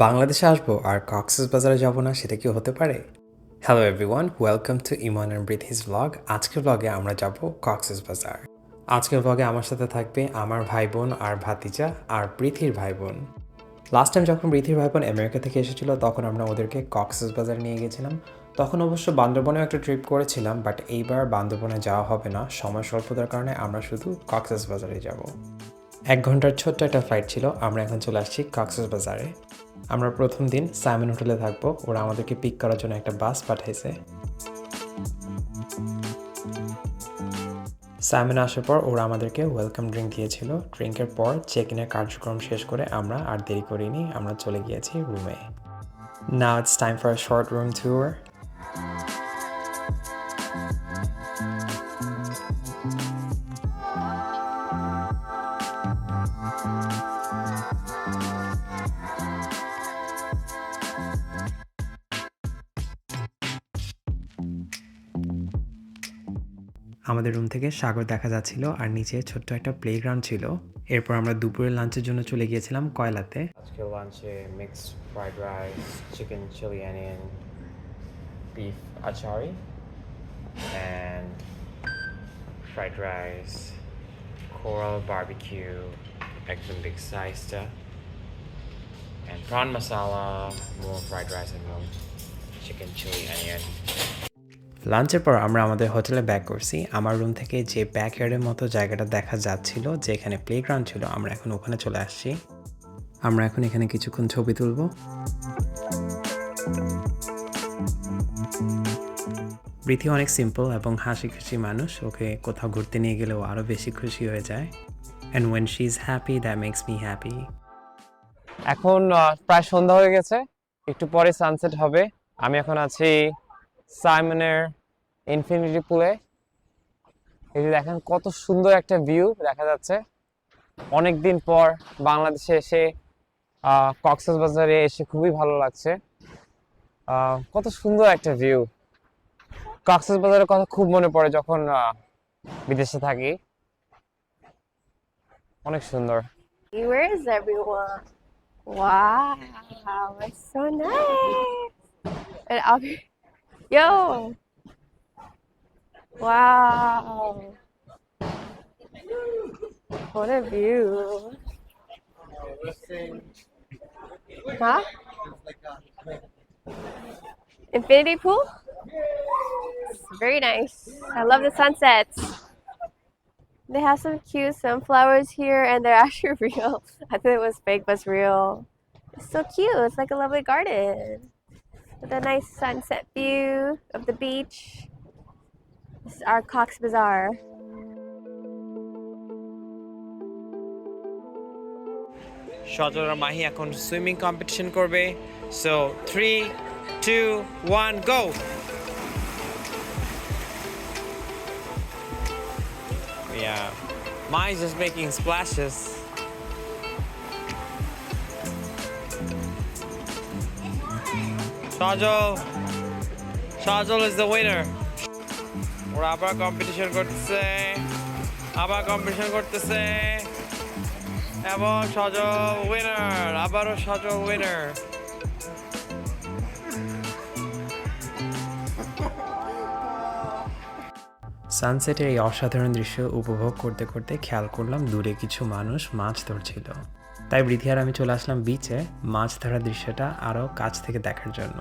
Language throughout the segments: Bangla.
বাংলাদেশে আসবো আর কক্সবাজারে যাব না, সেটা কি হতে পারে? Hello everyone, welcome to Emon and ব্রিথিস ব্লগ। আজকের ব্লগে আমরা যাব কক্সবাজার। আজকের ব্লগে আমার সাথে থাকবে আমার ভাই বোন আর ভাতিজা আর পৃথির ভাই বোন। লাস্ট টাইম যখন পৃথির ভাই বোন আমেরিকা থেকে এসেছিল তখন আমরা ওদেরকে কক্সবাজার নিয়ে গেছিলাম। তখন অবশ্য বান্দরবনেও একটা ট্রিপ করেছিলাম, বাট এইবার বান্দরবনে যাওয়া হবে না, সময় স্বল্পতার কারণে আমরা শুধু কক্সবাজারে যাব। 1 ঘন্টার ছোট্ট একটা ফ্লাইট ছিল। আমরা এখন চলে আসছি কক্সবাজারে। আমরা প্রথম দিন সাইমন হোটেলে থাকবো। ওরা আমাদেরকে পিক করার জন্য একটা বাস পাঠাইছে। সাইমনে আসার পর ওরা আমাদেরকে ওয়েলকাম ড্রিঙ্ক দিয়েছিল। ড্রিঙ্কের পর চেক ইনের কার্যক্রম শেষ করে আমরা আর দেরি করিনি, আমরা চলে গিয়েছি রুমে। Now it's time for a short room tour. আমাদের রুম থেকে সাগর দেখা যাচ্ছিল আর নিচে ছোট্ট একটা প্লেগ্রাউন্ড ছিল। এরপর আমরা দুপুরের লাঞ্চের জন্য চলে গিয়েছিলাম কয়লাতে। আজকে লাঞ্চে mixed fried rice, chicken chilli onion, beef achari, and fried rice, coral barbecue, একদম big sized, and prawn masala, more fried rice and more chicken chili onion. লাঞ্চের পর আমরা আমাদের হোটেলে ব্যাক করছি। আমার রুম থেকে যে ব্যাকইয়ার্ডের মতো জায়গাটা দেখা যাচ্ছিল, যেখানে প্লেগ্রাউন্ড ছিল, আমরা এখন ওখানে চলে আসছি। আমরা এখন এখানে কিছুক্ষণ ছবি তুলব। পৃথি অনেক সিম্পল এবং হাসি খুশি মানুষ। ওকে কোথাও ঘুরতে নিয়ে গেলেও আরও বেশি খুশি হয়ে যায়। And when she is happy, that makes me happy. এখন প্রায় সন্ধ্যা হয়ে গেছে, একটু পরে সানসেট হবে। আমি এখন আছি সাইমনের ইনফিনিটি পুলে। এই যে দেখেন কত সুন্দর একটা ভিউ দেখা যাচ্ছে। অনেকদিন পর বাংলাদেশে এসে কক্সবাজারে এসে খুবই ভালো লাগছে। কত সুন্দর একটা ভিউ। কক্সবাজারের কথা খুব মনে পড়ে যখন বিদেশে থাকি। অনেক সুন্দর। Where is everyone? Wow, it's so nice. And I'll be, yo, wow, what a view. Huh? Infinity pool? It's very nice. I love the sunsets. They have some cute sunflowers here, and they're actually real. I thought it was fake, but it's real. It's so cute. It's like a lovely garden with a nice sunset view of the beach. This is our Cox Bazaar. সজল আর মাহি এখন সুইমিং কম্পিটিশন করবে। So 3, 2, 1 go. Yeah, Mahi's just making splashes. Shajol is the winner. ওরা আবার কম্পিটিশন করতেছে, এবং সজল উইনার, আবারও সজল উইনার। সানসেটের এই অসাধারণ দৃশ্য উপভোগ করতে করতে খেয়াল করলাম দূরে কিছু মানুষ মাছ ধরছিল। তাই বৃদ্ধি আর আমি চলে আসলাম বিচে মাছ ধরার দৃশ্যটা আরও কাছ থেকে দেখার জন্য।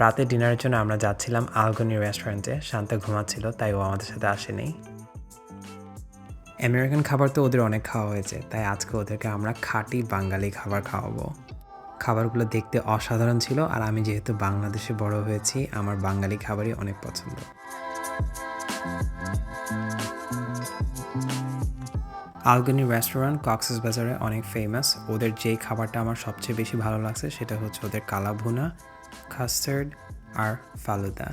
রাতে ডিনারের জন্য আমরা যাচ্ছিলাম আলগনি রেস্টুরেন্টে। শান্তা ঘুমাচ্ছিল, তাই ও আমাদের সাথে আসেনি। আমেরিকান খাবার তো ওদের অনেক খাওয়া হয়েছে, তাই আজকে ওদেরকে আমরা খাঁটি বাঙালি খাবার খাওয়াবো। খাবারগুলো দেখতে অসাধারণ ছিল, আর আমি যেহেতু বাংলাদেশে বড় হয়েছি, আমার বাঙালি খাবারই অনেক পছন্দ। আলগনি রেস্টুরেন্ট কক্সবাজারে অনেক ফেমাস। ওদের যেই খাবারটা আমার সবচেয়ে বেশি ভালো লাগছে সেটা হচ্ছে ওদের কালা ভুনা, কাস্টার্ড আর ফালুদা।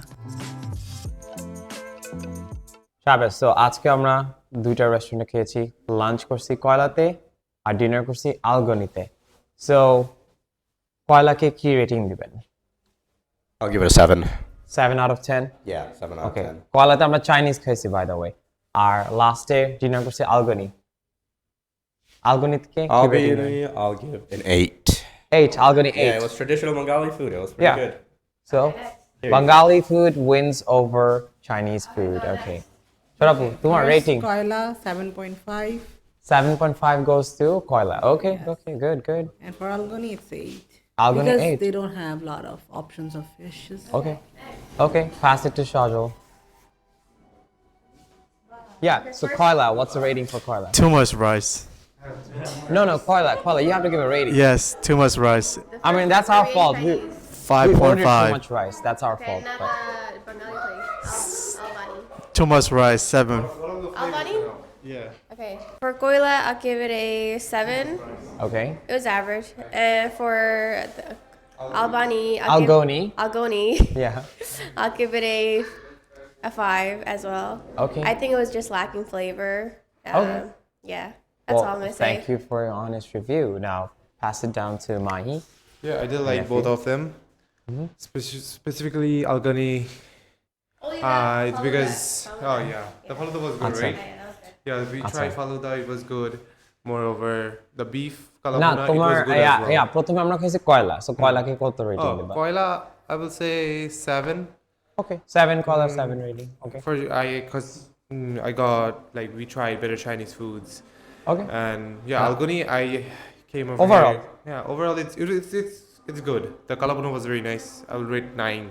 শাবাশ। সো আজকে আমরা দুইটা রেস্টুরেন্টে খেয়েছি, লাঞ্চ করছি কয়লাতে আর ডিনার করছি আলগনিতে। সো কয়লাকে কি রেটিং দিবেন? I'll give it a 7. 7 out of 10? Yeah, 7 out okay, of 10. কয়লাতে আমরা চাইনিজ খাইছি বাই দ্য ওয়ে, আর লাস্টে ডিনার করছি আলগনি। আলগনিকে I'll give an 8. 8, Algoni 8. Yeah, it was traditional Bengali food. It was pretty Yeah. good. So, Bengali food wins over Chinese food. Okay. Sharapu, তোমার rating? Koila 7.5, 7.5 goes to Koila. Okay, okay, good, good. and for Algoni it's 8. Algoni because 8. they don't have a lot of options of fishes. Okay. Okay, pass it to Shajol. Yeah, so Koila, what's the rating for Koila? Too much rice. No, Koila, you have to give a rating. Yes, too much rice. I mean, that's our fault. We ordered too 5.5. much rice. That's our fault. But Bengali place. Albani. Too much rice. 7. Albani? Yeah. Okay. For Goila, I'll give it a 7. okay. It was average. And for the Albani, Algoni. Algoni, Yeah. I'll give it a 5 as well. Okay. I think it was just lacking flavor. Okay. Yeah. That's all I'm Well, gonna say. thank you for your honest review. Now, pass it down to Mahi. Yeah, I did like Nephew. both of them. Specifically Algani. It's because yeah, the faluda was good, Acha. right? Yeah, we Acha. tried faluda. It was good. Moreover, the beef না kalabuna, it তোমার was good as well. প্রথমে আমরা খাইছি কয়লা, সো কয়লাকে কত রেটিং দিবা? Koila, I will say 7. ওকে, 7 কয়লা, 7 rating. Okay, For cause I got like we tried better Chinese foods, okay, and yeah, Algoni I came over. Overall? Here. Yeah, overall it's good. The kalabuna was very nice. I will rate 9.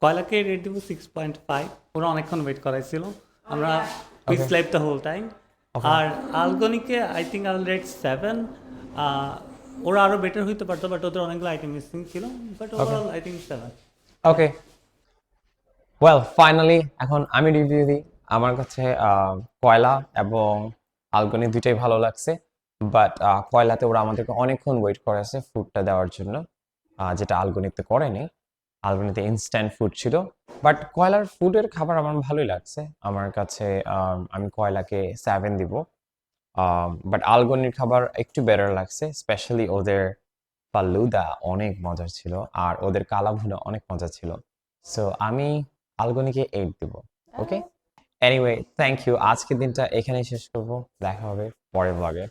কয়লাকে রেট দিব 6.5। ওরা অনেকক্ষণ ওয়েট করাইছিল, আমরা we slept the whole time. আর আলগনিকে I think I will rate 7। ওরা আরও বেটার হইতে পারতো, বাট ওদের অনেকগুলো আইটেম মিসিং ছিল, but overall I think 7। Okay. Well, finally এখন আমি রিভিউ দিই। আমার কাছে কয়লা এবং আলগনি দুইটাই ভালো লাগছে, বাট কয়লাতে ওরা আমাদেরকে অনেকক্ষণ ওয়েট করেছে ফুডটা দেওয়ার জন্য, যেটা আলগনিতে করেনি। আলগনিতে ইনস্ট্যান্ট ফুড ছিল, বাট কয়লার ফুডের খাবার আমার ভালোই লাগছে। আমার কাছে আমি কয়লাকে 7 দিব, বাট আলগনির খাবার একটু বেটার লাগছে। স্পেশালি ওদের ফালুদা অনেক মজার ছিল, আর ওদের কালাভুনা অনেক মজা ছিল। সো আমি আলগনিকে 8 দিব। ওকে, এনিওয়ে, থ্যাংক ইউ। আজকের দিনটা এখানেই শেষ করব, দেখা হবে পরের ব্লগে।